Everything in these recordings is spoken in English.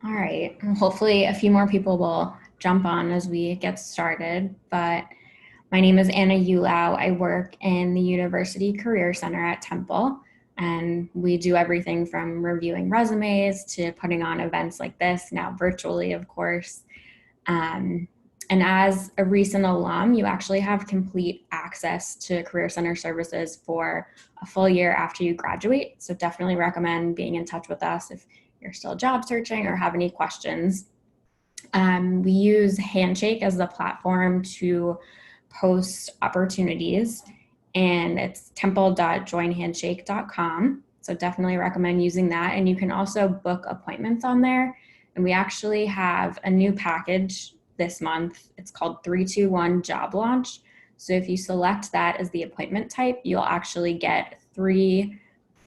All right. Hopefully, a few more people will jump on as we get started. But my name is Anna Eulau. I work in the University Career Center at Temple, and we do everything from reviewing resumes to putting on events like this, now virtually, of course. Um, and as a recent alum, you actually have complete access to Career Center services for a full year after you graduate. So definitely recommend being in touch with us if you're still job searching or have any questions. We use Handshake as the platform to post opportunities, and it's temple.joinhandshake.com. So definitely recommend using that. And you can also book appointments on there. And we actually have a new package this month. It's called 321 Job Launch. So if you select that as the appointment type, you'll actually get 3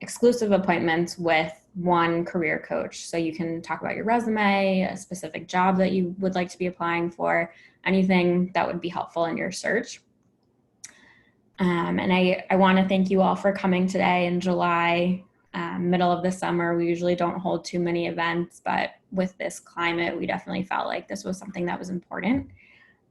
exclusive appointments with one career coach. So you can talk about your resume, a specific job that you would like to be applying for, anything that would be helpful in your search. And I want to thank you all for coming today in July, middle of the summer. We usually don't hold too many events, but with this climate, we definitely felt like this was something that was important.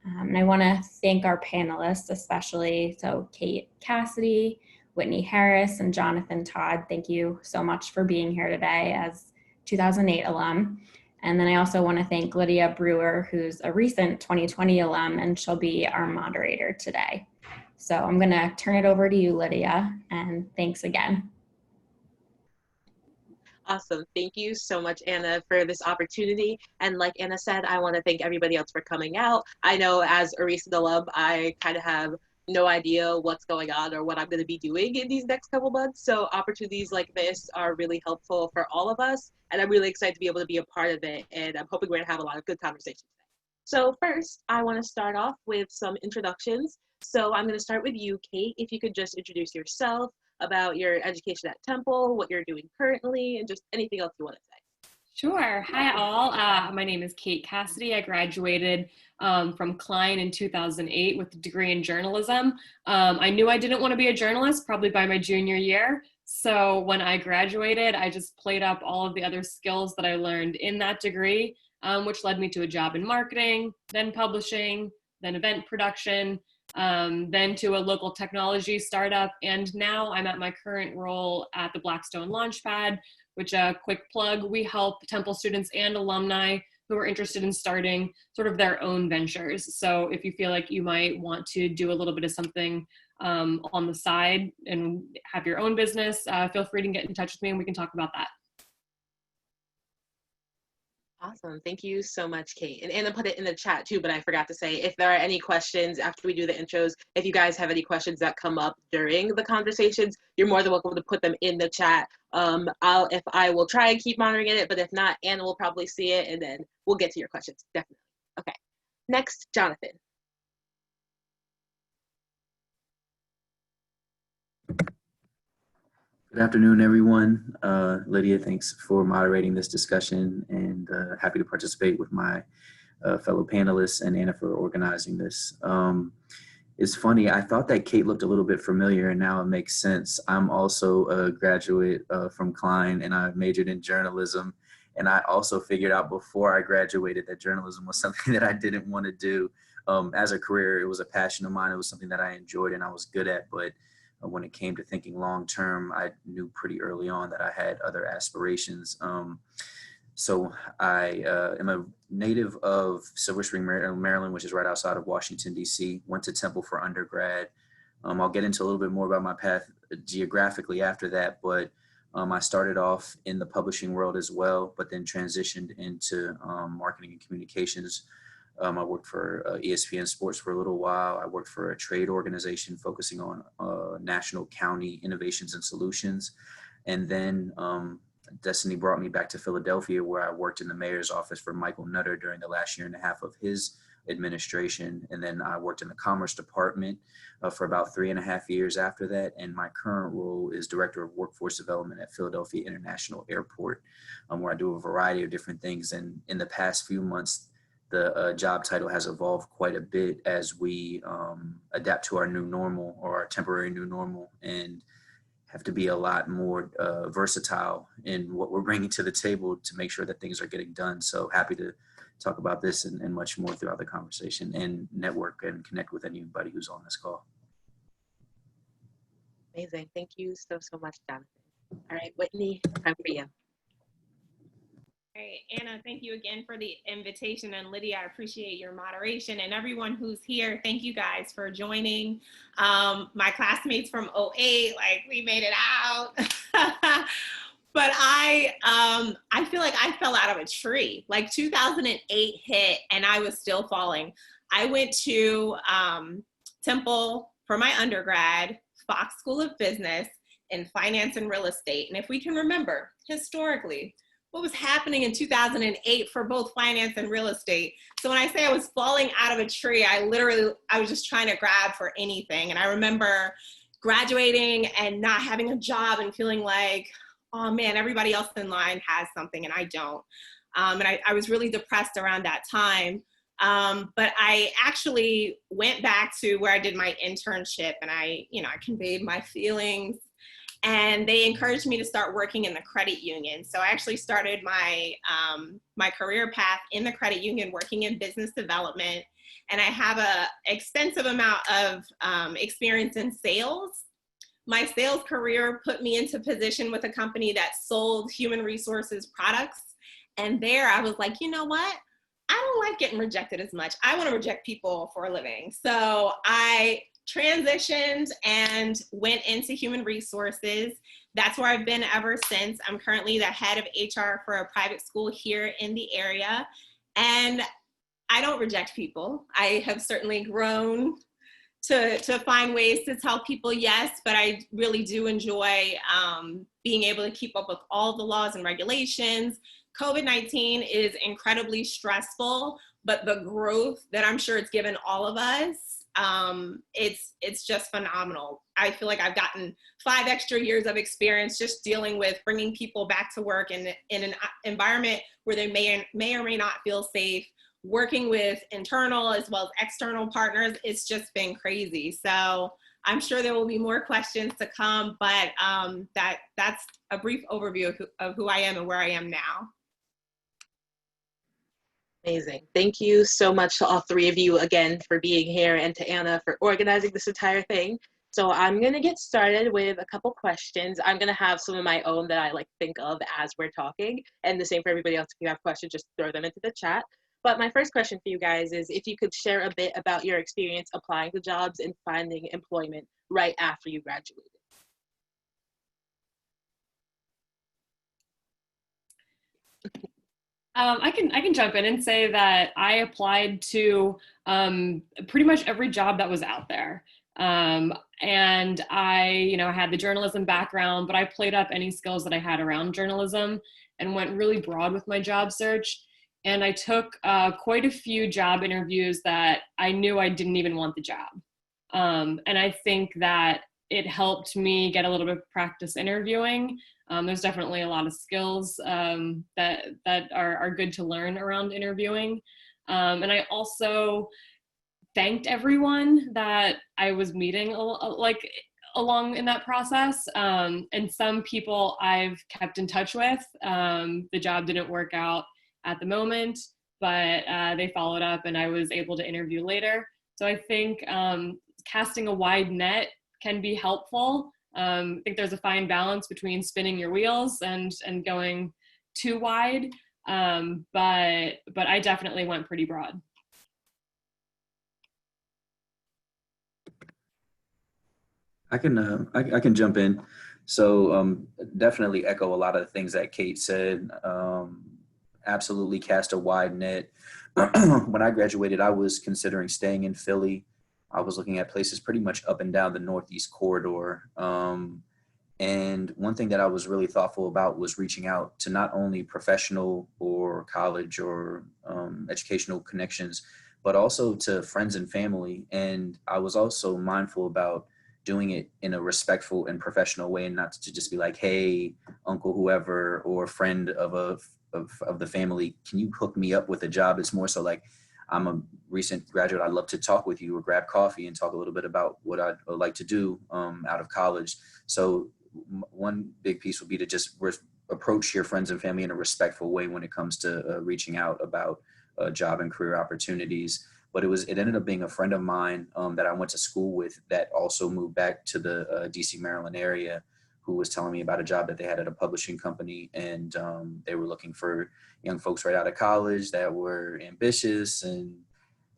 And I want to thank our panelists, especially so Kate Cassidy, Whitney Harris, and Jonathan Todd. Thank you so much for being here today as 2008 alum. And then I also want to thank Lydia Brewer, who's a recent 2020 alum, and she'll be our moderator today. So I'm going to turn it over to you, Lydia, and thanks again. Awesome. Thank you so much, Anna, for this opportunity. And like Anna said, I want to thank everybody else for coming out. I know as a recent alum, I kind of have no idea what's going on or what I'm going to be doing in these next couple months. So opportunities like this are really helpful for all of us. And I'm really excited to be able to be a part of it. And I'm hoping we're going to have a lot of good conversations today. So first, I want to start off with some introductions. So I'm going to start with you, Kate. If you could just introduce yourself, about your education at Temple, what you're doing currently, and just anything else you want to say. Sure. Hi, all. My name is Kate Cassidy. I graduated from Klein in 2008 with a degree in journalism. I knew I didn't want to be a journalist probably by my junior year. So when I graduated, I just played up all of the other skills that I learned in that degree, which led me to a job in marketing, then publishing, then event production, then to a local technology startup. And now I'm at my current role at the Blackstone Launchpad, which a quick plug, we help Temple students and alumni who are interested in starting sort of their own ventures. So if you feel like you might want to do a little bit of something on the side and have your own business, feel free to get in touch with me and we can talk about that. Awesome. Thank you so much, Kate. And Anna put it in the chat too, but I forgot to say, if there are any questions after we do the intros, if you guys have any questions that come up during the conversations, you're more than welcome to put them in the chat. I will try and keep monitoring it, but if not, Anna will probably see it and then we'll get to your questions. Definitely. Okay. Next, Jonathan. Good afternoon, everyone. Lydia, thanks for moderating this discussion, and happy to participate with my fellow panelists, and Anna for organizing this. It's funny, I thought that Kate looked a little bit familiar, and now it makes sense. I'm also a graduate from Klein, and I majored in journalism. And I also figured out before I graduated that journalism was something that I didn't want to do as a career. It was a passion of mine. It was something that I enjoyed and I was good at, but when it came to thinking long term, I knew pretty early on that I had other aspirations. So I am a native of Silver Spring, Maryland, which is right outside of Washington, D.C. Went to Temple for undergrad. I'll get into a little bit more about my path geographically after that, but I started off in the publishing world as well, but then transitioned into marketing and communications. I worked for ESPN Sports for a little while. I worked for a trade organization focusing on national county innovations and solutions. And then Destiny brought me back to Philadelphia, where I worked in the mayor's office for Michael Nutter during the last year and a half of his administration. And then I worked in the Commerce Department for about 3.5 years after that. And my current role is Director of Workforce Development at Philadelphia International Airport, where I do a variety of different things. And in the past few months, the job title has evolved quite a bit as we adapt to our new normal, or our temporary new normal, and have to be a lot more versatile in what we're bringing to the table to make sure that things are getting done. So happy to talk about this and much more throughout the conversation and network and connect with anybody who's on this call. Amazing. Thank you so, so much, Jonathan. All right, Whitney, time for you. All right, Anna, thank you again for the invitation, and Lydia, I appreciate your moderation, and everyone who's here, thank you guys for joining. My classmates from '08, like, we made it out. But I feel like I fell out of a tree. Like 2008 hit and I was still falling. I went to Temple for my undergrad, Fox School of Business in finance and real estate. And if we can remember historically, what was happening in 2008 for both finance and real estate. So when I say I was falling out of a tree, I was just trying to grab for anything. And I remember graduating and not having a job and feeling like, oh man, everybody else in line has something and I don't. And I was really depressed around that time. But I actually went back to where I did my internship and I conveyed my feelings, and they encouraged me to start working in the credit union. So I actually started my my career path in the credit union, working in business development. And I have an extensive amount of experience in sales. My sales career put me into position with a company that sold human resources products. And there I was like, you know what? I don't like getting rejected as much. I want to reject people for a living. So I transitioned and went into human resources. That's where I've been ever since. I'm currently the head of HR for a private school here in the area. And I don't reject people. I have certainly grown to find ways to tell people yes, but I really do enjoy being able to keep up with all the laws and regulations. COVID-19 is incredibly stressful, but the growth that I'm sure it's given all of us, it's just phenomenal. I feel like I've gotten 5 extra years of experience just dealing with bringing people back to work in an environment where they may or may not feel safe. Working with internal as well as external partners, it's just been crazy. So I'm sure there will be more questions to come, but that's a brief overview of who I am and where I am now. Amazing. Thank you so much to all 3 of you again for being here, and to Anna for organizing this entire thing. So I'm going to get started with a couple questions. I'm going to have some of my own that I think of as we're talking, and the same for everybody else. If you have questions, just throw them into the chat. But my first question for you guys is if you could share a bit about your experience applying to jobs and finding employment right after you graduated. I can jump in and say that I applied to pretty much every job that was out there. And I had the journalism background, but I played up any skills that I had around journalism and went really broad with my job search. And I took quite a few job interviews that I knew I didn't even want the job. And I think that it helped me get a little bit of practice interviewing. There's definitely a lot of skills that are good to learn around interviewing. And I also thanked everyone that I was meeting along in that process. And some people I've kept in touch with. The job didn't work out at the moment, but they followed up and I was able to interview later. So I think casting a wide net can be helpful. I think there's a fine balance between spinning your wheels and going too wide, but I definitely went pretty broad. I can jump in. So definitely echo a lot of the things that Kate said. Absolutely cast a wide net. When I graduated, I was considering staying in Philly. I was looking at places pretty much up and down the Northeast corridor. And one thing that I was really thoughtful about was reaching out to not only professional or college or educational connections, but also to friends and family. And I was also mindful about doing it in a respectful and professional way, and not to just be like, hey, uncle whoever or friend of the family, can you hook me up with a job? It's more so like, I'm a recent graduate. I'd love to talk with you or grab coffee and talk a little bit about what I'd like to do out of college. So one big piece would be to just approach your friends and family in a respectful way when it comes to reaching out about job and career opportunities. But it ended up being a friend of mine that I went to school with that also moved back to the DC, Maryland area, who was telling me about a job that they had at a publishing company. And they were looking for young folks right out of college that were ambitious and,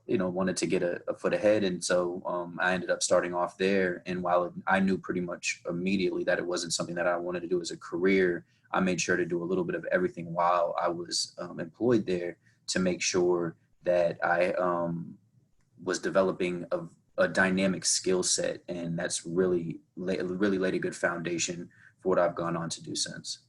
you know, wanted to get a foot ahead. And so I ended up starting off there. And while I knew pretty much immediately that it wasn't something that I wanted to do as a career, I made sure to do a little bit of everything while I was employed there to make sure that I was developing a dynamic skill set. And that's really laid a good foundation for what I've gone on to do since.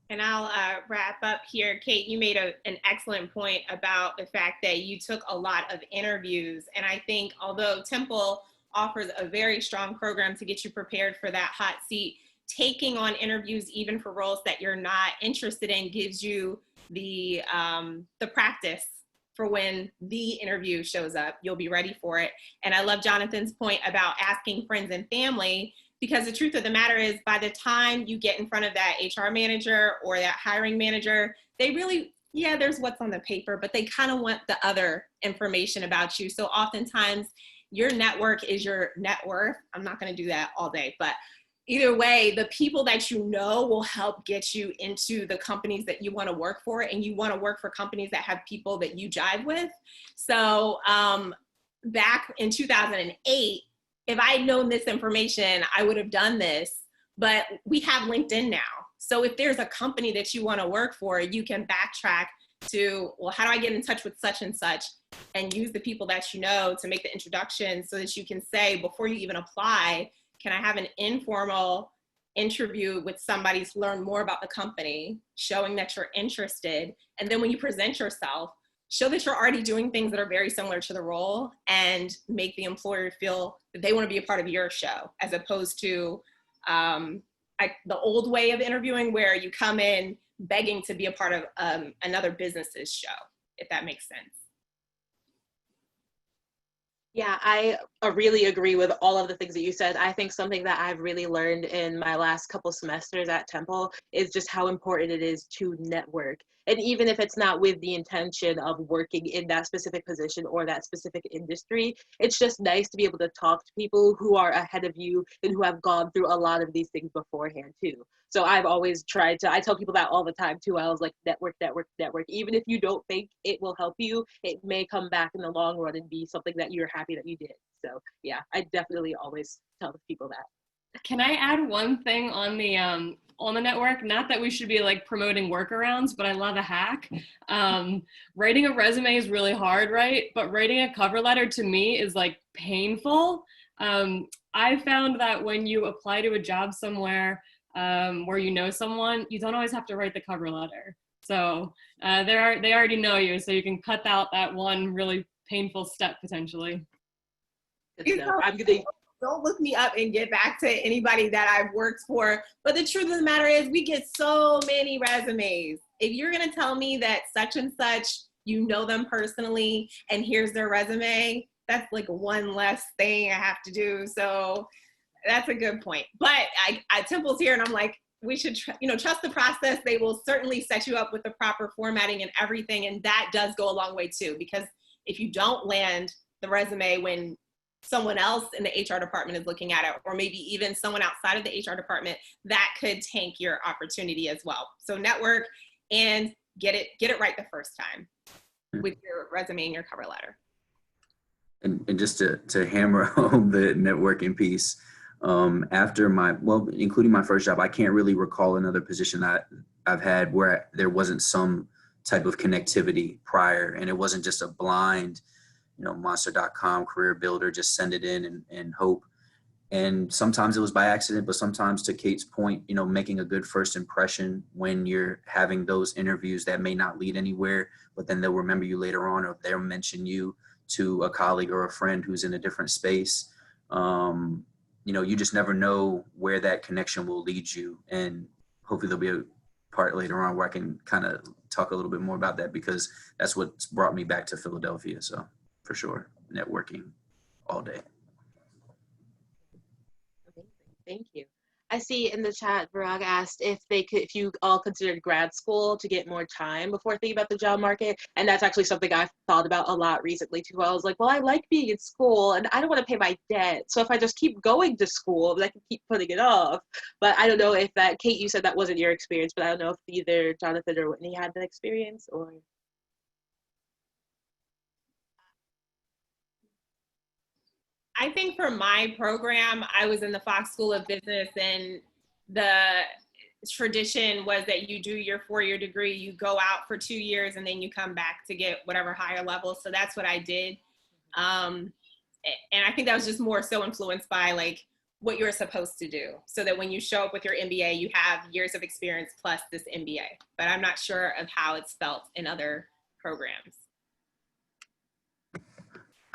And I'll wrap up here. Kate, you made an excellent point about the fact that you took a lot of interviews. And I think although Temple offers a very strong program to get you prepared for that hot seat, taking on interviews even for roles that you're not interested in gives you the practice for when the interview shows up. You'll be ready for it. And I love Jonathan's point about asking friends and family, because the truth of the matter is by the time you get in front of that HR manager or that hiring manager, they really, yeah, there's what's on the paper, but they kind of want the other information about you. So oftentimes your network is your net worth. I'm not going to do that all day, but either way, the people that you know will help get you into the companies that you want to work for, and you want to work for companies that have people that you jive with. So back in 2008, if I had known this information, I would have done this, but we have LinkedIn now. So if there's a company that you want to work for, you can backtrack to, well, how do I get in touch with such and such, and use the people that you know to make the introduction so that you can say, before you even apply, can I have an informal interview with somebody to learn more about the company, showing that you're interested. And then when you present yourself, show that you're already doing things that are very similar to the role, and make the employer feel that they want to be a part of your show, as opposed to the old way of interviewing where you come in begging to be a part of another business's show, if that makes sense. Yeah, I really agree with all of the things that you said. I think something that I've really learned in my last couple semesters at Temple is just how important it is to network. And even if it's not with the intention of working in that specific position or that specific industry, it's just nice to be able to talk to people who are ahead of you and who have gone through a lot of these things beforehand too. So I've always tried to, I tell people that all the time too. I was like, network, network, network. Even if you don't think it will help you, it may come back in the long run and be something that you're happy that you did. So yeah, I definitely always tell people that. Can I add one thing on the network? Not that we should be like promoting workarounds, but I love a hack. Writing a resume is really hard, right? But writing a cover letter to me is like painful. I found that when you apply to a job somewhere where you know someone, you don't always have to write the cover letter. So they already know you, so you can cut out that one really painful step potentially. Don't look me up and get back to anybody that I've worked for. But the truth of the matter is we get so many resumes. If you're going to tell me that such and such, you know them personally, and here's their resume, that's like one less thing I have to do. So that's a good point. But Temple's here, and I'm like, we should trust the process. They will certainly set you up with the proper formatting and everything. And that does go a long way too, because if you don't land the resume when someone else in the HR department is looking at it, or maybe even someone outside of the HR department, that could tank your opportunity as well. So network and get it right the first time with your resume and your cover letter. And just to hammer home the networking piece, after including my first job, I can't really recall another position that I've had where there wasn't some type of connectivity prior, and it wasn't just a blind, monster.com career builder, just send it in and hope. And sometimes it was by accident, but sometimes, to Kate's point, making a good first impression when you're having those interviews that may not lead anywhere, but then they'll remember you later on, or they'll mention you to a colleague or a friend who's in a different space. You just never know where that connection will lead you. And hopefully there'll be a part later on where I can kind of talk a little bit more about that, because that's what's brought me back to Philadelphia. So for sure, networking all day. Thank you. I see in the chat, Parag asked if you all considered grad school to get more time before thinking about the job market. And that's actually something I've thought about a lot recently too. I was like, well, I like being in school and I don't want to pay my debt. So if I just keep going to school, then I can keep putting it off. But I don't know if that, Kate, you said that wasn't your experience, but I don't know if either Jonathan or Whitney had that experience or. I think for my program, I was in the Fox School of Business, and the tradition was that you do your 4-year degree, you go out for 2 years, and then you come back to get whatever higher level. So that's what I did. And I think that was just more so influenced by like what you're supposed to do, so that when you show up with your MBA, you have years of experience plus this MBA. But I'm not sure of how it's felt in other programs.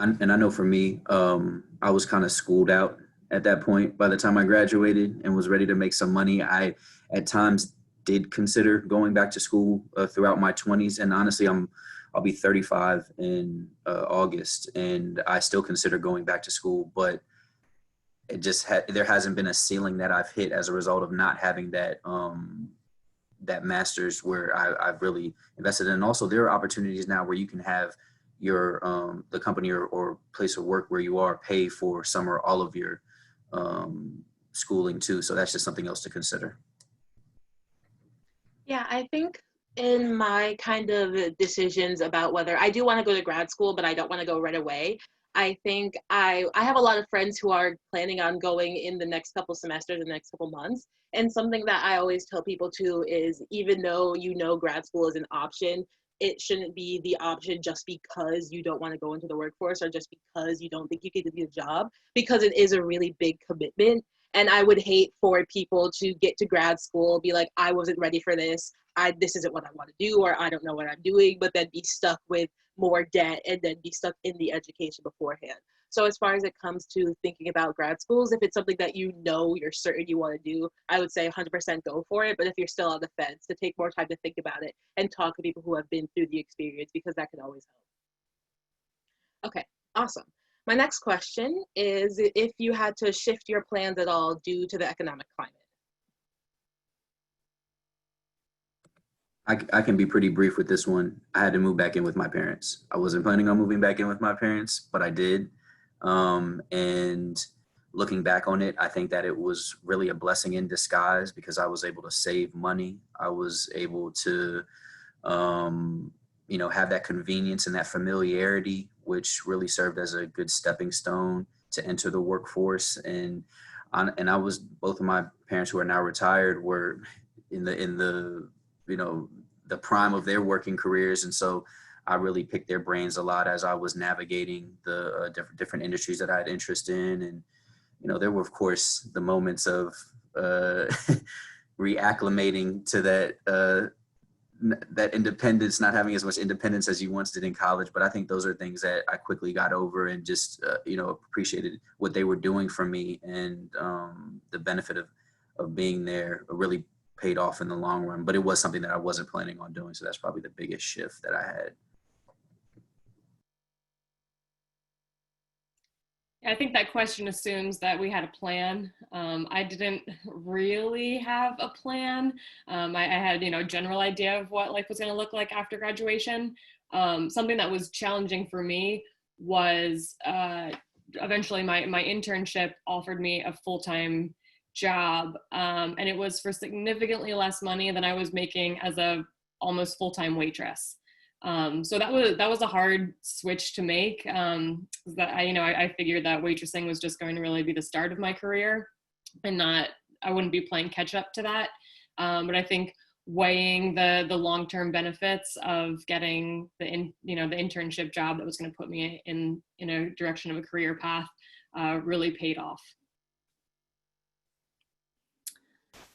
And I know for me, I was kind of schooled out at that point. By the time I graduated and was ready to make some money, I at times did consider going back to school throughout my 20s. And honestly, I'll be 35 in August, and I still consider going back to school. But it just there hasn't been a ceiling that I've hit as a result of not having that that master's where I've really invested in. And also, there are opportunities now where you can have your the company or place of work where you are pay for some or all of your schooling too. So that's just something else to consider. Yeah, I think in my kind of decisions about whether I do want to go to grad school, but I don't want to go right away. I think I have a lot of friends who are planning on going in the next couple semesters, the next couple months. And something that I always tell people too is, even though you know grad school is an option, it shouldn't be the option just because you don't want to go into the workforce or just because you don't think you can do the job, because it is a really big commitment. And I would hate for people to get to grad school, be like, I wasn't ready for this. This isn't what I want to do, or I don't know what I'm doing, but then be stuck with more debt and then be stuck in the education beforehand. So as far as it comes to thinking about grad schools, if it's something that you know you're certain you want to do, I would say 100% go for it. But if you're still on the fence, to take more time to think about it and talk to people who have been through the experience, because that can always help. Okay, awesome. My next question is if you had to shift your plans at all due to the economic climate. I can be pretty brief with this one. I had to move back in with my parents. I wasn't planning on moving back in with my parents, but I did. And looking back on it, I think that it was really a blessing in disguise, because I was able to save money. I was able to, have that convenience and that familiarity, which really served as a good stepping stone to enter the workforce. And both of my parents, who are now retired, were in the the prime of their working careers. And so I really picked their brains a lot as I was navigating the different industries that I had interest in. And, there were, of course, the moments of reacclimating to that independence, not having as much independence as you once did in college. But I think those are things that I quickly got over, and just, appreciated what they were doing for me, and the benefit of being there really paid off in the long run. But it was something that I wasn't planning on doing. So that's probably the biggest shift that I had. I think that question assumes that we had a plan. I didn't really have a plan. I had, a general idea of what life was going to look like after graduation. Something that was challenging for me was eventually my internship offered me a full-time job, and it was for significantly less money than I was making as a almost full-time waitress. So that was a hard switch to make. That I figured that waitressing was just going to really be the start of my career, and I wouldn't be playing catch up to that. But I think weighing the long-term benefits of getting the internship job that was going to put me in a direction of a career path really paid off.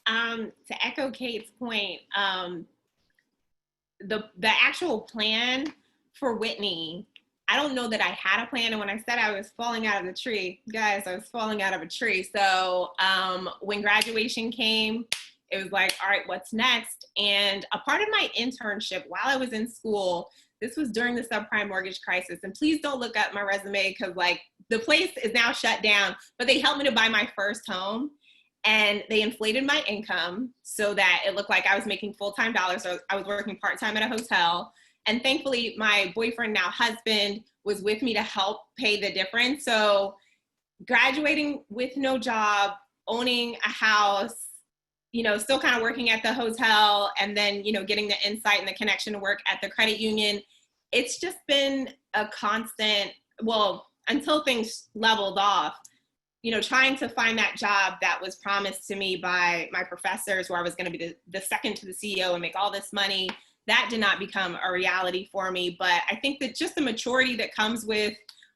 To echo Kate's point, the actual plan for Whitney, I don't know that I had a plan. And when I said I was falling out of the tree, guys, I was falling out of a tree. So when graduation came, it was like, all right, what's next? And a part of my internship while I was in school, this was during the subprime mortgage crisis. And please don't look up my resume, because the place is now shut down, but they helped me to buy my first home. and they inflated my income so that it looked like I was making full-time dollars. So I was working part-time at a hotel. And thankfully, my boyfriend, now husband, was with me to help pay the difference. So graduating with no job, owning a house, still kind of working at the hotel, and then, getting the insight and the connection to work at the credit union. It's just been a constant, well, until things leveled off, trying to find that job that was promised to me by my professors, where I was going to be the second to the CEO and make all this money. That did not become a reality for me. But I think that just the maturity that comes with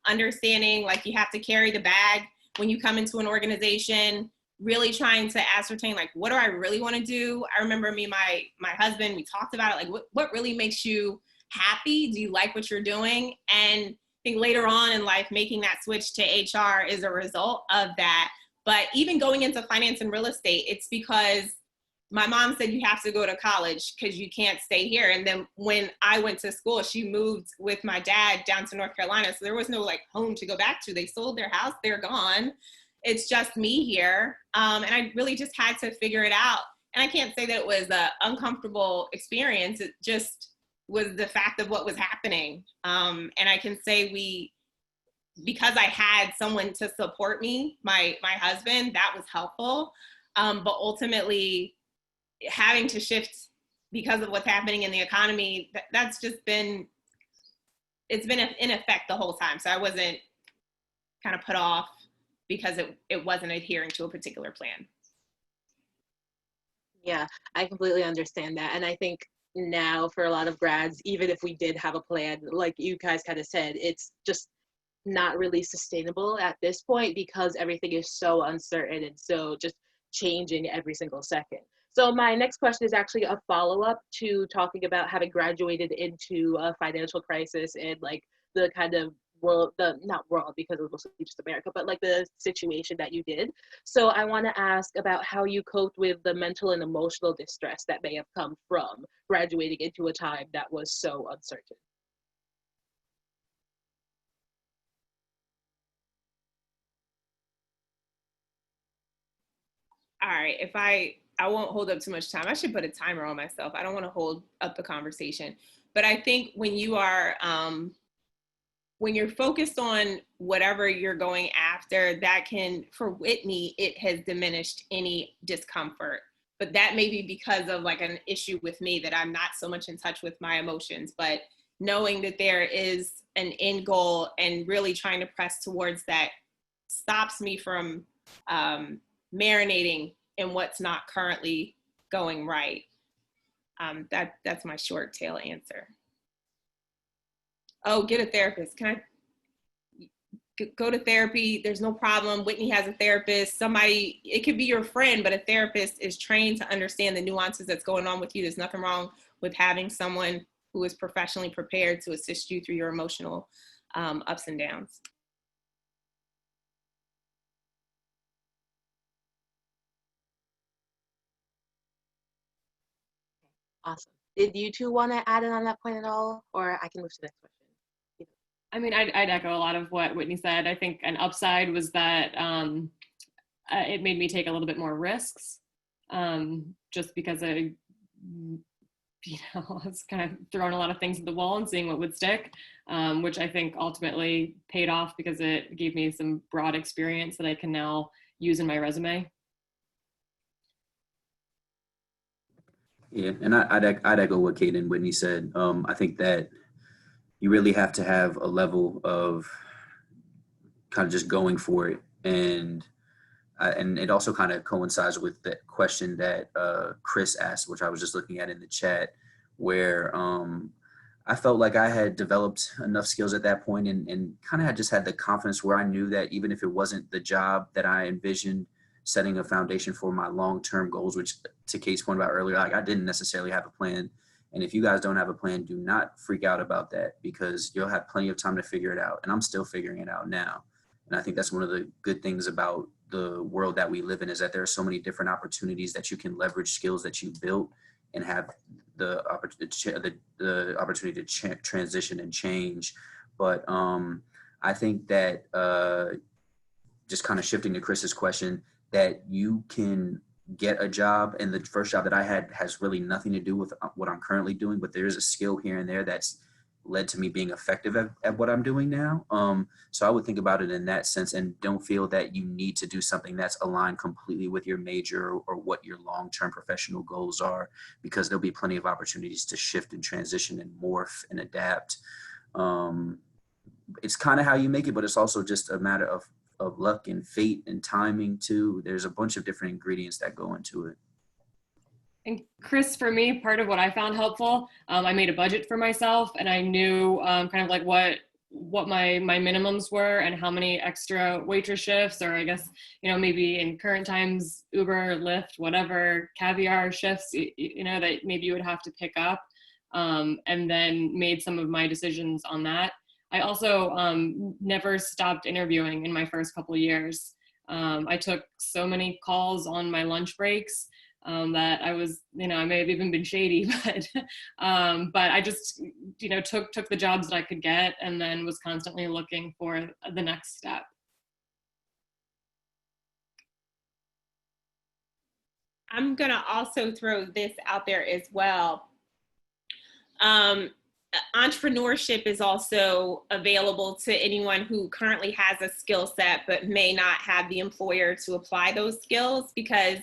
understanding, like, you have to carry the bag when you come into an organization, really trying to ascertain, like, what do I really want to do? I remember me, my husband, we talked about it, like, what really makes you happy? Do you like what you're doing? And I think later on in life, making that switch to HR is a result of that. But even going into finance and real estate, it's because my mom said you have to go to college because you can't stay here. And then when I went to school, she moved with my dad down to North Carolina. So there was no home to go back to. They sold their house, they're gone. It's just me here. And I really just had to figure it out. And I can't say that it was an uncomfortable experience. It just was the fact of what was happening. And I can say because I had someone to support me, my husband, that was helpful. But ultimately, having to shift because of what's happening in the economy, that's just been in effect the whole time. So I wasn't kind of put off because it wasn't adhering to a particular plan. Yeah, I completely understand that. And I think now for a lot of grads, even if we did have a plan, like you guys kind of said, it's just not really sustainable at this point because everything is so uncertain and so just changing every single second. So my next question is actually a follow-up to talking about having graduated into a financial crisis and the kind of world, not world because it was mostly just America, but the situation that you did. So I want to ask about how you coped with the mental and emotional distress that may have come from graduating into a time that was so uncertain. All right, if I won't hold up too much time. I should put a timer on myself. I don't want to hold up the conversation. But I think when you are, when you're focused on whatever you're going after, that can, for Whitney, it has diminished any discomfort. But that may be because of an issue with me, that I'm not so much in touch with my emotions. But knowing that there is an end goal and really trying to press towards that stops me from marinating in what's not currently going right. That's my short tail answer. Oh, get a therapist. Can I go to therapy? There's no problem. Whitney has a therapist. Somebody, it could be your friend, but a therapist is trained to understand the nuances that's going on with you. There's nothing wrong with having someone who is professionally prepared to assist you through your emotional ups and downs. Awesome. Did you two want to add in on that point at all, or I can move to the next question? I mean, I'd echo a lot of what Whitney said. I think an upside was that it made me take a little bit more risks, just because I was kind of throwing a lot of things at the wall and seeing what would stick, which I think ultimately paid off because it gave me some broad experience that I can now use in my resume. Yeah, and I'd echo what Kate and Whitney said. I think that you really have to have a level of kind of just going for it, and it also kind of coincides with the question that Chris asked, which I was just looking at in the chat, where I felt like I had developed enough skills at that point and kind of had just had the confidence where I knew that even if it wasn't the job that I envisioned, setting a foundation for my long-term goals, which to Kate's point about earlier, I didn't necessarily have a plan. And if you guys don't have a plan, do not freak out about that because you'll have plenty of time to figure it out. And I'm still figuring it out now. And I think that's one of the good things about the world that we live in is that there are so many different opportunities that you can leverage skills that you built and have the opportunity to transition and change. But I think that just kind of shifting to Chris's question, that you can get a job, and the first job that I had has really nothing to do with what I'm currently doing, but there's a skill here and there that's led to me being effective at what I'm doing now. So I would think about it in that sense, and don't feel that you need to do something that's aligned completely with your major or what your long-term professional goals are, because there'll be plenty of opportunities to shift and transition and morph and adapt. It's kind of how you make it, but it's also just a matter of luck and fate and timing too. There's a bunch of different ingredients that go into it. And Chris, for me, part of what I found helpful, I made a budget for myself, and I knew kind of like what my minimums were and how many extra waitress shifts, or I guess, maybe in current times, Uber, Lyft, whatever, caviar shifts, that maybe you would have to pick up, and then made some of my decisions on that. I also never stopped interviewing in my first couple of years. I took so many calls on my lunch breaks that I was, I may have even been shady, but I just, took the jobs that I could get, and then was constantly looking for the next step. I'm gonna also throw this out there as well. Entrepreneurship is also available to anyone who currently has a skill set but may not have the employer to apply those skills, because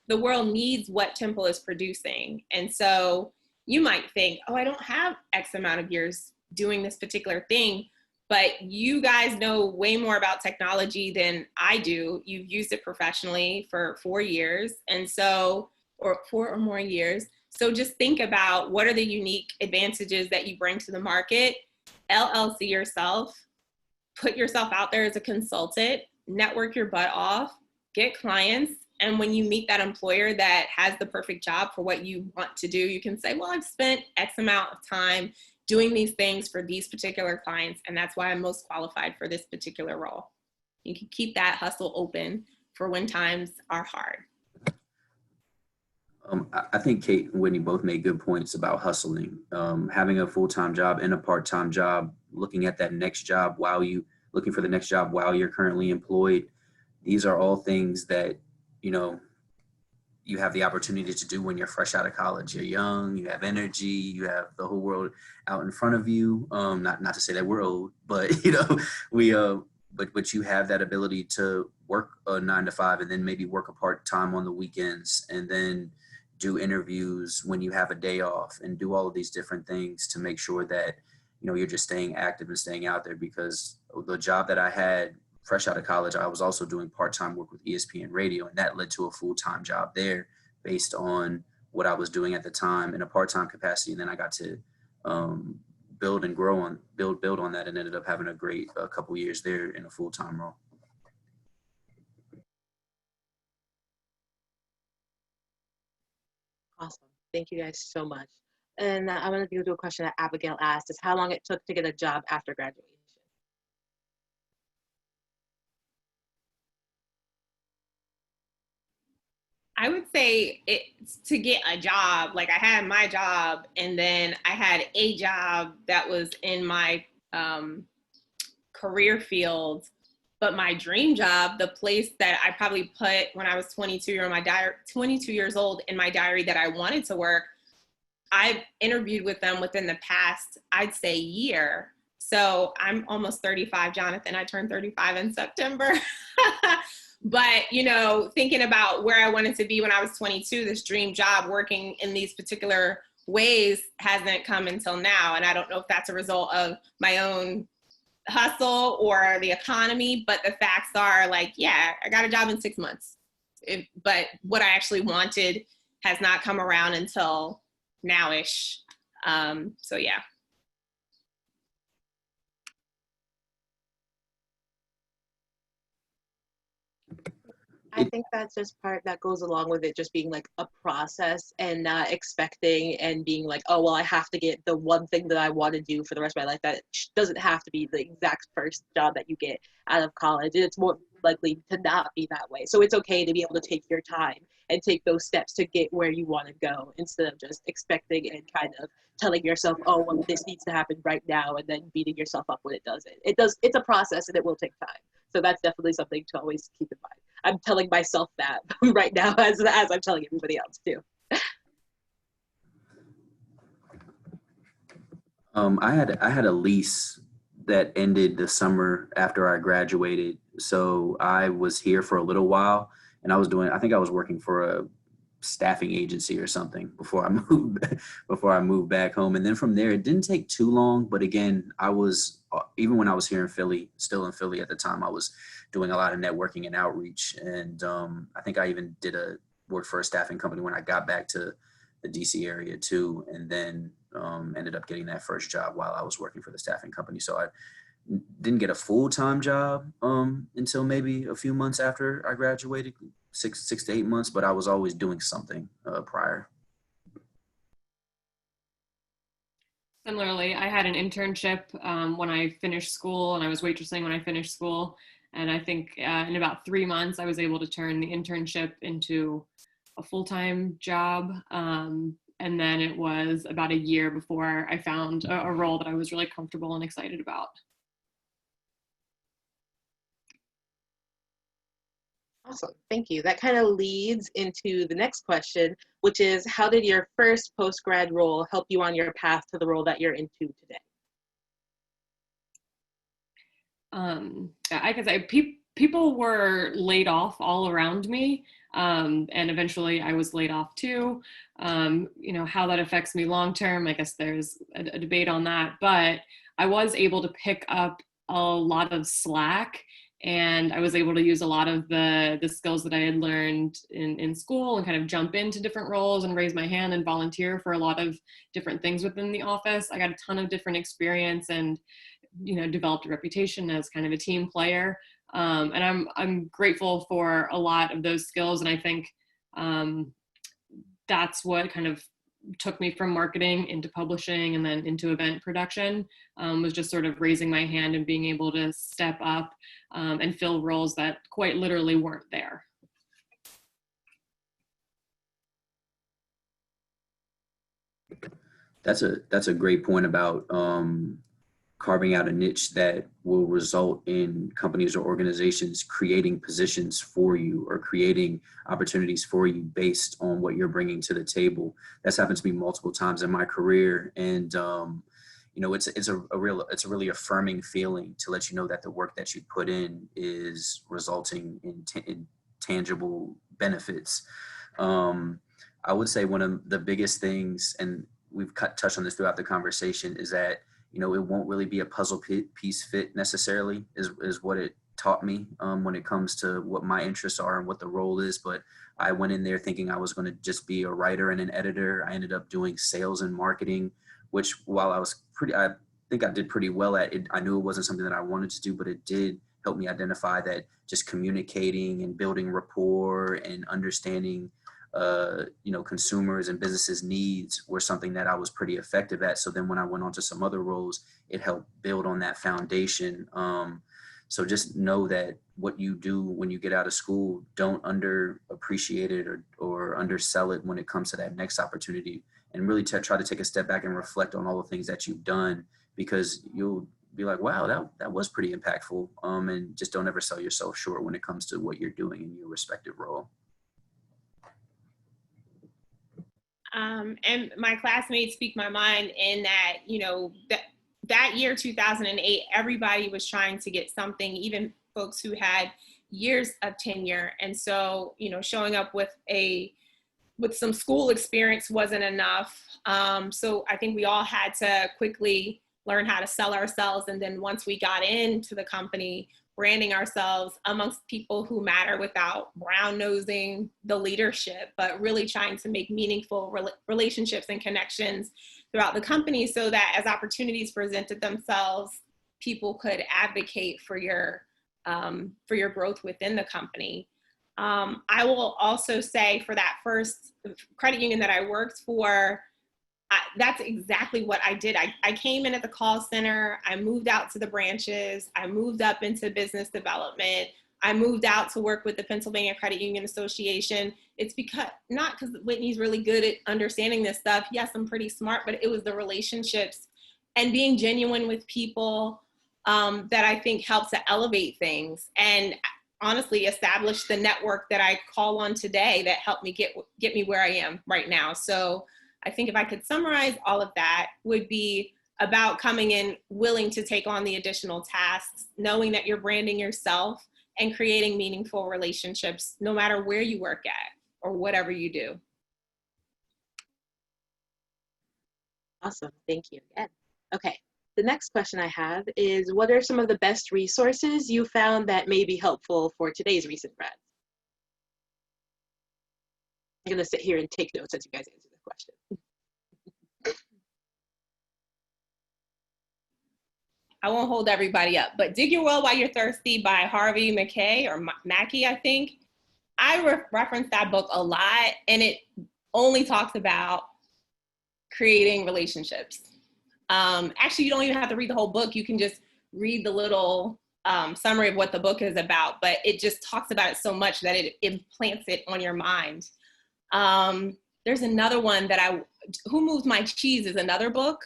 the world needs what Temple is producing. And so you might think, oh, I don't have X amount of years doing this particular thing, but you guys know way more about technology than I do. You've used it professionally for 4 years, and so, or 4 or more years. So just think about what are the unique advantages that you bring to the market. LLC yourself, put yourself out there as a consultant, network your butt off, get clients. And when you meet that employer that has the perfect job for what you want to do, you can say, well, I've spent X amount of time doing these things for these particular clients, and that's why I'm most qualified for this particular role. You can keep that hustle open for when times are hard. I think Kate and Whitney both made good points about hustling, having a full-time job and a part-time job, looking at that next job looking for the next job while you're currently employed. These are all things that, you have the opportunity to do when you're fresh out of college. You're young, you have energy, you have the whole world out in front of you. Not to say that we're old, but but you have that ability to work a 9 to 5 and then maybe work a part-time on the weekends, and then do interviews when you have a day off, and do all of these different things to make sure that, you're just staying active and staying out there. Because the job that I had fresh out of college, I was also doing part-time work with ESPN radio, and that led to a full-time job there based on what I was doing at the time in a part-time capacity. And then I got to build and grow on, build on that, and ended up having a great couple years there in a full-time role. Awesome. Thank you guys so much. And I'm going to do a question that Abigail asked, is how long it took to get a job after graduation. I would say it's to get a job. Like, I had my job, and then I had a job that was in my career field. But my dream job, the place that I probably put when I was 22 years old in my diary that I wanted to work, I've interviewed with them within the past, I'd say, year. So I'm almost 35, Jonathan. I turned 35 in September. But, thinking about where I wanted to be when I was 22, this dream job working in these particular ways hasn't come until now. And I don't know if that's a result of my own hustle or the economy, but the facts are like, yeah, I got a job in 6 months. But what I actually wanted has not come around until now-ish. So yeah. I think that's just part that goes along with it just being like a process, and not expecting and being like, oh, well, I have to get the one thing that I want to do for the rest of my life. That doesn't have to be the exact first job that you get out of college. It's more likely to not be that way. So it's okay to be able to take your time and take those steps to get where you want to go, instead of just expecting and kind of telling yourself, oh, well, this needs to happen right now, and then beating yourself up when it doesn't. It's a process, and it will take time. So that's definitely something to always keep in mind. I'm telling myself that right now as I'm telling everybody else too. I had a lease that ended the summer after I graduated. So I was here for a little while, and I think I was working for a staffing agency or something before I moved back home. And then from there, it didn't take too long. But again, even when I was here in Philly, still in Philly at the time, I was doing a lot of networking and outreach. And I think I even work for a staffing company when I got back to the DC area too. And then ended up getting that first job while I was working for the staffing company. So I didn't get a full-time job until maybe a few months after I graduated, 6 to 8 months, but I was always doing something prior. Similarly, I had an internship when I finished school, and I was waitressing when I finished school. And I think in about 3 months, I was able to turn the internship into a full-time job. And then it was about a year before I found a role that I was really comfortable and excited about. Awesome, thank you. That kind of leads into the next question, which is, how did your first post-grad role help you on your path to the role that you're into today? I can say people were laid off all around me, and eventually I was laid off too. How that affects me long term, I guess there's a debate on that, but I was able to pick up a lot of slack, and I was able to use a lot of the skills that I had learned in school and kind of jump into different roles and raise my hand and volunteer for a lot of different things within the office. I got a ton of different experience and developed a reputation as kind of a team player. And I'm grateful for a lot of those skills. And I think that's what kind of took me from marketing into publishing and then into event production, was just sort of raising my hand and being able to step up and fill roles that quite literally weren't there. That's a great point about carving out a niche that will result in companies or organizations creating positions for you or creating opportunities for you based on what you're bringing to the table. That's happened to me multiple times in my career. And, it's a really affirming feeling to let you know that the work that you put in is resulting in tangible benefits. I would say one of the biggest things, and we've touched on this throughout the conversation, is that it won't really be a puzzle piece fit necessarily is what it taught me when it comes to what my interests are and what the role is. But I went in there thinking I was going to just be a writer and an editor. I ended up doing sales and marketing, which while I think I did pretty well at it. I knew it wasn't something that I wanted to do, but it did help me identify that just communicating and building rapport and understanding consumers and businesses' needs were something that I was pretty effective at. So then when I went on to some other roles, it helped build on that foundation. So just know that what you do when you get out of school, don't underappreciate it or undersell it when it comes to that next opportunity, and really try to take a step back and reflect on all the things that you've done, because you'll be like, wow, that was pretty impactful. And just don't ever sell yourself short when it comes to what you're doing in your respective role. And my classmates speak my mind in that, that year, 2008, everybody was trying to get something, even folks who had years of tenure. And so, showing up with some school experience wasn't enough. So I think we all had to quickly learn how to sell ourselves. And then once we got into the company, branding ourselves amongst people who matter without brown-nosing the leadership, but really trying to make meaningful relationships and connections throughout the company so that as opportunities presented themselves, people could advocate for your growth within the company. I will also say for that first credit union that I worked for, that's exactly what I did. I came in at the call center. I moved out to the branches. I moved up into business development. I moved out to work with the Pennsylvania Credit Union Association. It's not because Whitney's really good at understanding this stuff. Yes, I'm pretty smart, but it was the relationships and being genuine with people that I think helps to elevate things. And honestly established the network that I call on today that helped me get me where I am right now. So I think if I could summarize all of that, would be about coming in willing to take on the additional tasks, knowing that you're branding yourself and creating meaningful relationships, no matter where you work at or whatever you do. Awesome, thank you again. Okay, the next question I have is, what are some of the best resources you found that may be helpful for today's recent grads? I'm gonna sit here and take notes as you guys answer the question. I won't hold everybody up, but Dig Your Well While You're Thirsty by Harvey Mackay, or Mackey, I think. I reference that book a lot, and it only talks about creating relationships. Actually, you don't even have to read the whole book. You can just read the little summary of what the book is about, but it just talks about it so much that it implants it on your mind. There's another one that Who Moved My Cheese is another book.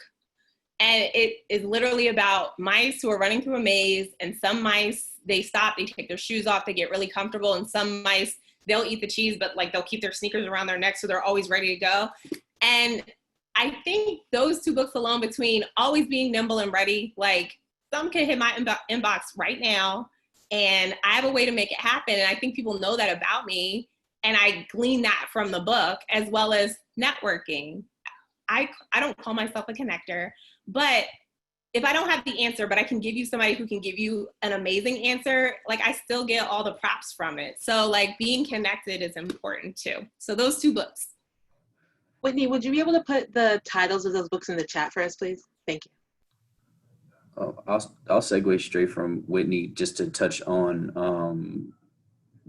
And it is literally about mice who are running through a maze, and some mice, they stop, they take their shoes off, they get really comfortable, and some mice, they'll eat the cheese, but like they'll keep their sneakers around their neck so they're always ready to go. And I think those two books alone, between always being nimble and ready, like some can hit my inbox right now, and I have a way to make it happen. And I think people know that about me, and I glean that from the book, as well as networking. I don't call myself a connector, but if I don't have the answer, but I can give you somebody who can give you an amazing answer, like I still get all the props from it. So like being connected is important too. So those two books. Whitney, would you be able to put the titles of those books in the chat for us, please? Thank you. I'll segue straight from Whitney just to touch on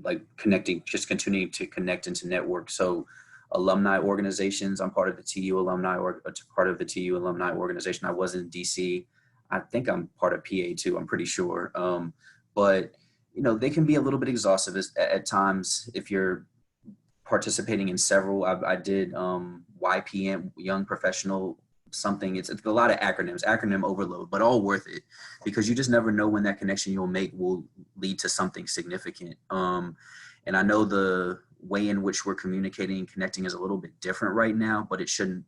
like connecting, just continuing to connect and to network. So alumni organizations, I'm part of the TU alumni or part of the TU alumni organization. I was in DC. I think I'm part of PA too, I'm pretty sure. But you know, they can be a little bit exhaustive at times if you're participating in several. I did YPM, Young Professional something. It's a lot of acronym overload, but all worth it, because you just never know when that connection you'll make will lead to something significant. And I know the way in which we're communicating and connecting is a little bit different right now, but it shouldn't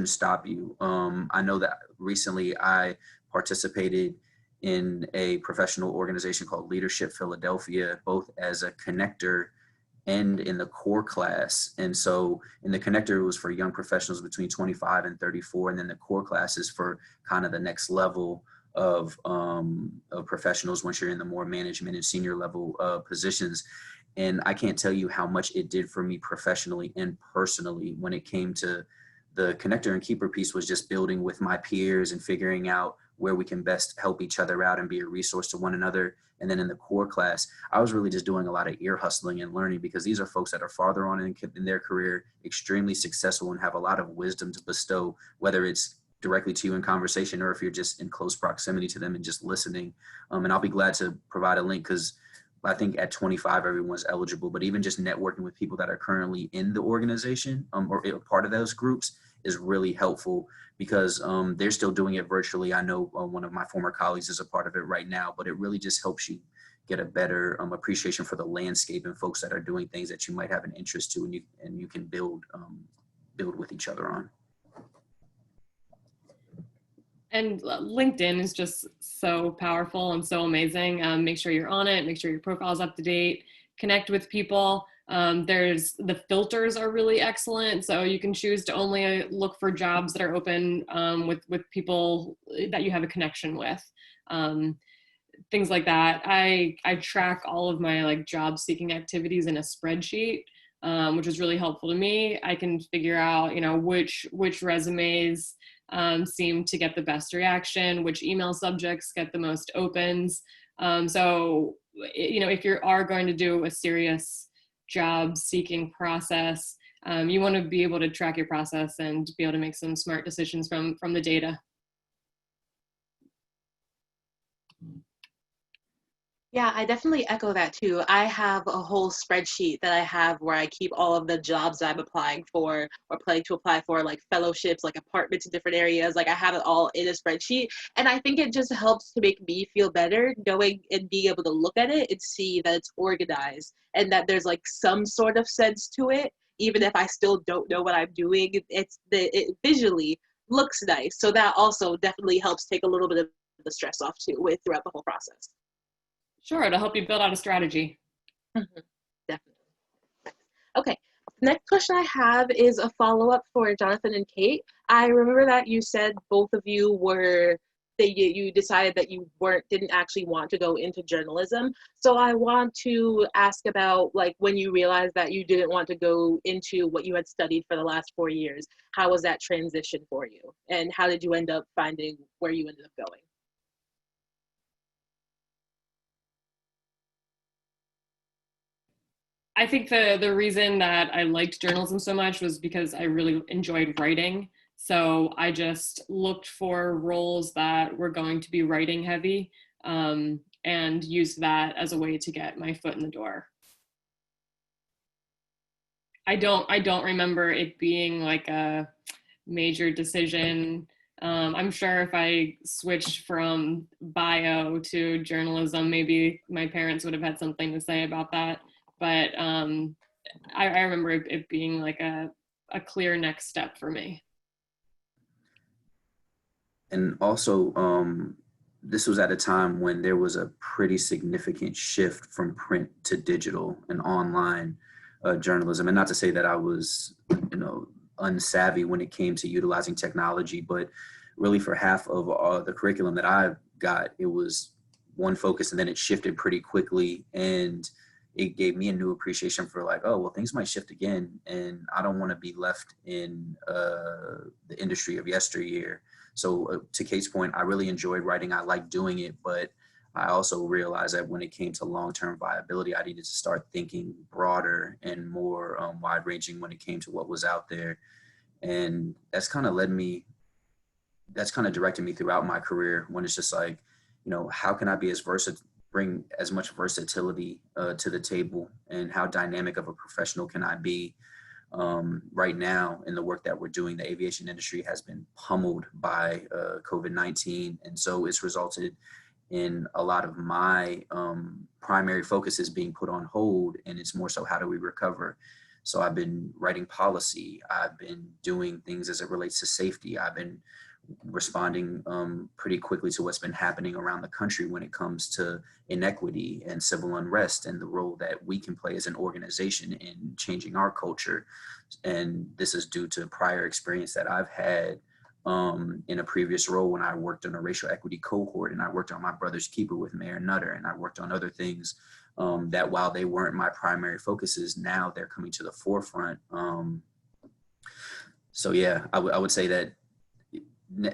stop you. I know that recently I participated in a professional organization called Leadership Philadelphia, both as a connector and in the core class. And so in the connector, it was for young professionals between 25 and 34. And then the core class is for kind of the next level of professionals once you're in the more management and senior level positions. And I can't tell you how much it did for me professionally and personally when it came to the connector and keeper piece. Was just building with my peers and figuring out where we can best help each other out and be a resource to one another. And then in the core class, I was really just doing a lot of ear hustling and learning, because these are folks that are farther on in their career, extremely successful, and have a lot of wisdom to bestow, whether it's directly to you in conversation or if you're just in close proximity to them and just listening. And I'll be glad to provide a link, because I think at 25, everyone's eligible, but even just networking with people that are currently in the organization or part of those groups is really helpful, because they're still doing it virtually. I know one of my former colleagues is a part of it right now, but it really just helps you get a better appreciation for the landscape and folks that are doing things that you might have an interest to, and you can build with each other on. And LinkedIn is just so powerful and so amazing. Make sure you're on it, make sure your profile's up to date, connect with people. There's the filters are really excellent. So you can choose to only look for jobs that are open with people that you have a connection with. Things like that. I track all of my like job seeking activities in a spreadsheet, which is really helpful to me. I can figure out, you know, which resumes seem to get the best reaction, which email subjects get the most opens. So, you know, if you are going to do a serious job seeking process, you want to be able to track your process and be able to make some smart decisions from the data. Yeah, I definitely echo that too. I have a whole spreadsheet that I have where I keep all of the jobs I'm applying for or planning to apply for, like fellowships, like apartments in different areas. Like I have it all in a spreadsheet. And I think it just helps to make me feel better knowing and being able to look at it and see that it's organized and that there's like some sort of sense to it. Even if I still don't know what I'm doing, it visually looks nice. So that also definitely helps take a little bit of the stress off too with throughout the whole process. Sure, it'll help you build out a strategy. Mhm, definitely. Okay. Next question I have is a follow-up for Jonathan and Kate. I remember that you said both of you were that you decided that you didn't actually want to go into journalism. So I want to ask about like when you realized that you didn't want to go into what you had studied for the last 4 years. How was that transition for you? And how did you end up finding where you ended up going? I think the reason that I liked journalism so much was because I really enjoyed writing. So I just looked for roles that were going to be writing heavy, and used that as a way to get my foot in the door. I don't remember it being like a major decision. I'm sure if I switched from bio to journalism, maybe my parents would have had something to say about that. But I remember it being like a clear next step for me. And also, this was at a time when there was a pretty significant shift from print to digital and online journalism. And not to say that I was, unsavvy when it came to utilizing technology, but really for half of the curriculum that I got, it was one focus, and then it shifted pretty quickly. And it gave me a new appreciation for like, oh, well, things might shift again, and I don't want to be left in the industry of yesteryear. So to Kate's point, I really enjoyed writing. I liked doing it, but I also realized that when it came to long-term viability, I needed to start thinking broader and more wide-ranging when it came to what was out there. And that's kind of directed me throughout my career, when it's just like, how can I be bring as much versatility to the table, and how dynamic of a professional can I be? Right now in the work that we're doing, the aviation industry has been pummeled by COVID-19. And so it's resulted in a lot of my primary focuses being put on hold. And it's more so, how do we recover? So I've been writing policy. I've been doing things as it relates to safety. I've been responding pretty quickly to what's been happening around the country when it comes to inequity and civil unrest, and the role that we can play as an organization in changing our culture. And this is due to prior experience that I've had in a previous role when I worked on a racial equity cohort, and I worked on My Brother's Keeper with Mayor Nutter, and I worked on other things that, while they weren't my primary focuses, now they're coming to the forefront. So yeah, I would say that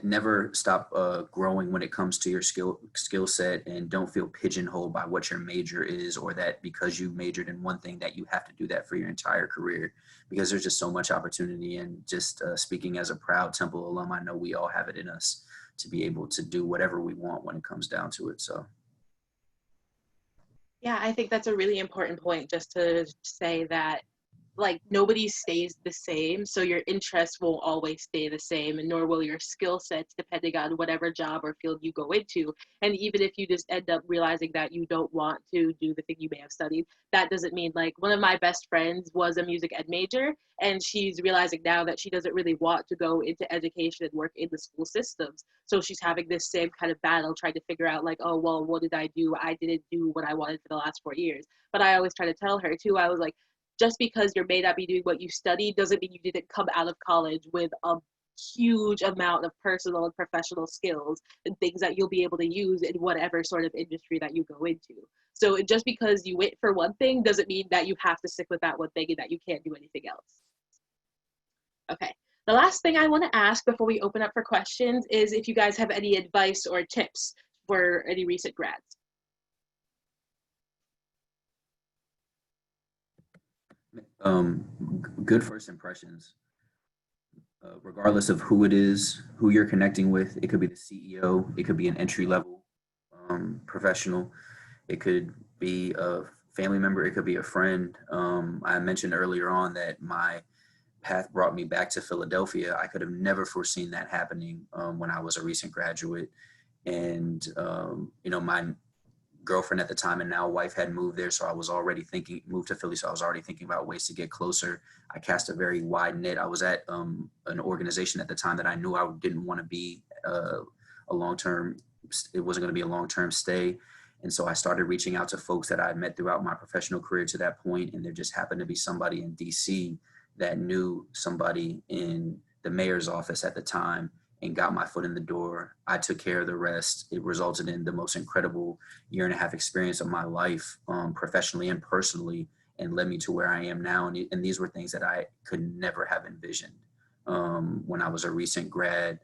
never stop growing when it comes to your skill set, and don't feel pigeonholed by what your major is, or that because you majored in one thing that you have to do that for your entire career, because there's just so much opportunity. And just speaking as a proud Temple alum, I know we all have it in us to be able to do whatever we want when it comes down to it. So Yeah, I think that's a really important point, just to say that like nobody stays the same, so your interests won't always stay the same, and nor will your skill sets, depending on whatever job or field you go into. And even if you just end up realizing that you don't want to do the thing you may have studied, that doesn't mean, like, one of my best friends was a music ed major, and she's realizing now that she doesn't really want to go into education and work in the school systems. So she's having this same kind of battle, trying to figure out like, oh, well, what did I do? I didn't do what I wanted for the last 4 years. But I always try to tell her too, I was like, just because you may not be doing what you studied doesn't mean you didn't come out of college with a huge amount of personal and professional skills and things that you'll be able to use in whatever sort of industry that you go into. So just because you went for one thing doesn't mean that you have to stick with that one thing and that you can't do anything else. Okay. The last thing I want to ask before we open up for questions is if you guys have any advice or tips for any recent grads. Good first impressions, regardless of who it is, who you're connecting with. It could be the CEO, it could be an entry level professional. It could be a family member, it could be a friend. I mentioned earlier on that my path brought me back to Philadelphia. I could have never foreseen that happening when I was a recent graduate. And, my girlfriend at the time and now wife had moved there. So I was already moved to Philly. So I was already thinking about ways to get closer. I cast a very wide net. I was at an organization at the time that I knew I didn't want to be it wasn't going to be a long-term stay. And so I started reaching out to folks that I had met throughout my professional career to that point. And there just happened to be somebody in DC that knew somebody in the mayor's office at the time and got my foot in the door. I took care of the rest. It resulted in the most incredible 1.5 year experience of my life, professionally and personally, and led me to where I am now. And these were things that I could never have envisioned when I was a recent grad.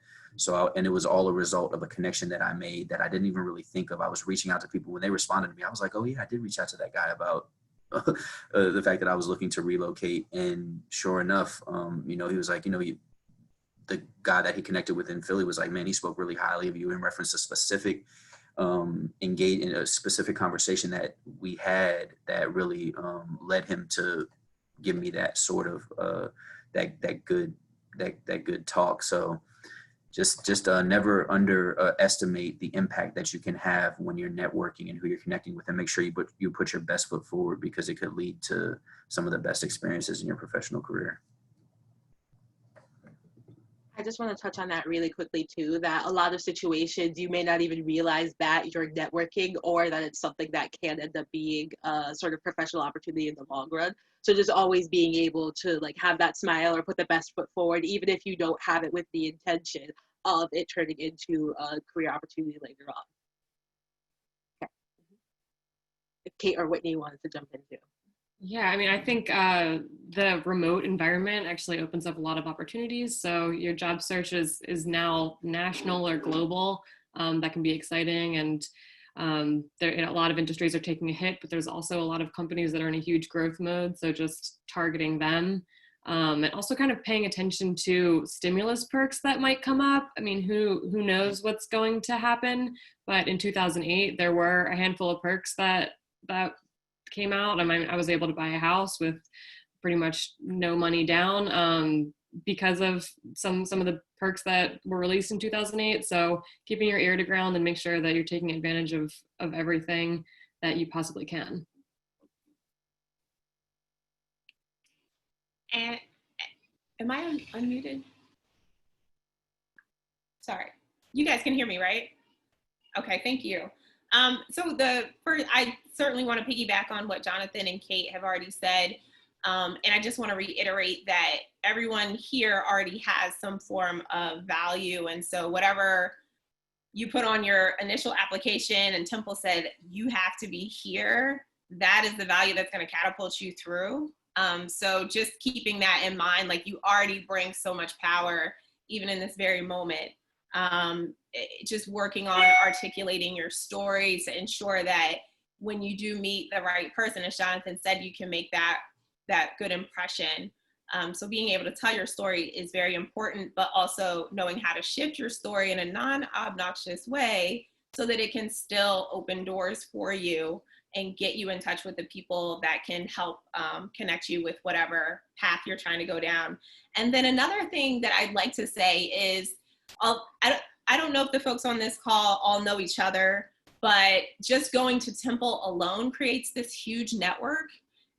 And it was all a result of a connection that I made that I didn't even really think of. I was reaching out to people. When they responded to me, I was like, oh yeah, I did reach out to that guy about the fact that I was looking to relocate. And sure enough, he was like, the guy that he connected with in Philly was like, man, he spoke really highly of you in reference to specific engage in a specific conversation that we had that really led him to give me that sort of that good talk. So just never underestimate the impact that you can have when you're networking and who you're connecting with, and make sure you put your best foot forward, because it could lead to some of the best experiences in your professional career. I just want to touch on that really quickly too, that a lot of situations you may not even realize that you're networking, or that it's something that can end up being a sort of professional opportunity in the long run. So just always being able to like have that smile or put the best foot forward, even if you don't have it with the intention of it turning into a career opportunity later on. Okay. If Kate or Whitney wanted to jump in too. Yeah, I mean, I think the remote environment actually opens up a lot of opportunities. So your job search is now national or global. That can be exciting. And a lot of industries are taking a hit, but there's also a lot of companies that are in a huge growth mode. So just targeting them, and also kind of paying attention to stimulus perks that might come up. I mean, who knows what's going to happen? But in 2008, there were a handful of perks that came out. I was able to buy a house with pretty much no money down because of some of the perks that were released in 2008. So keeping your ear to ground and make sure that you're taking advantage of everything that you possibly can. And am I unmuted? Sorry. You guys can hear me, right? Okay, thank you. So I certainly want to piggyback on what Jonathan and Kate have already said. And I just want to reiterate that everyone here already has some form of value. And so whatever you put on your initial application, and Temple said, you have to be here, that is the value that's going to catapult you through. So just keeping that in mind, like you already bring so much power, even in this very moment. Just working on articulating your story to ensure that when you do meet the right person, as Jonathan said, you can make that good impression. So being able to tell your story is very important, but also knowing how to shift your story in a non-obnoxious way so that it can still open doors for you and get you in touch with the people that can help connect you with whatever path you're trying to go down. And then another thing that I'd like to say is, I don't know if the folks on this call all know each other, but just going to Temple alone creates this huge network.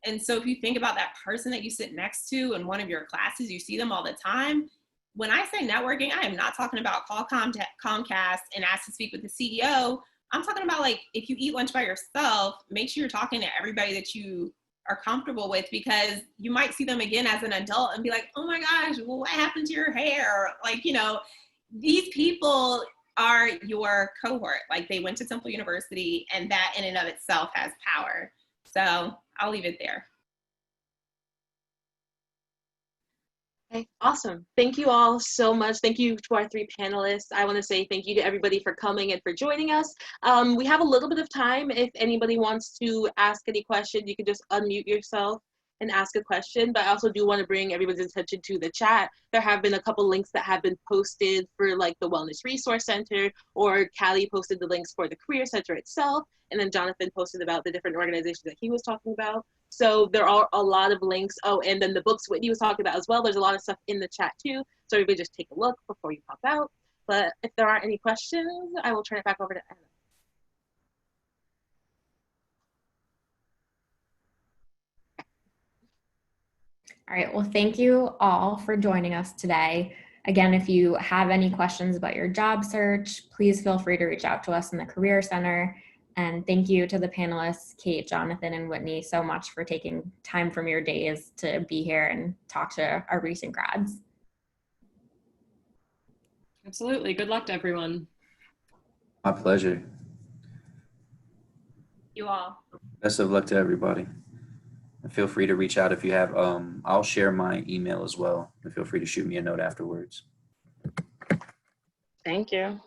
And so if you think about that person that you sit next to in one of your classes, you see them all the time. When I say networking, I am not talking about call Comcast and ask to speak with the CEO. I'm talking about, like, if you eat lunch by yourself, make sure you're talking to everybody that you are comfortable with, because you might see them again as an adult and be like, oh my gosh, well, what happened to your hair? Like, these people are your cohort. Like, they went to Temple University, and that in and of itself has power. So I'll leave it there. Okay, awesome. Thank you all so much. Thank you to our 3 panelists. I want to say thank you to everybody for coming and for joining us. We have a little bit of time. If anybody wants to ask any question, you can just unmute yourself and ask a question, but I also do want to bring everyone's attention to the chat. There have been a couple links that have been posted for like the Wellness Resource Center, or Callie posted the links for the Career Center itself, and then Jonathan posted about the different organizations that he was talking about. So there are a lot of links. Oh, and then the books Whitney was talking about as well. There's a lot of stuff in the chat too. So everybody just take a look before you pop out. But if there aren't any questions, I will turn it back over to Anna. All right, well, thank you all for joining us today. Again, if you have any questions about your job search, please feel free to reach out to us in the Career Center. And thank you to the panelists, Kate, Jonathan, and Whitney, so much for taking time from your days to be here and talk to our recent grads. Absolutely. Good luck to everyone. My pleasure. You all. Best of luck to everybody. And feel free to reach out if you have, I'll share my email as well. And feel free to shoot me a note afterwards. Thank you.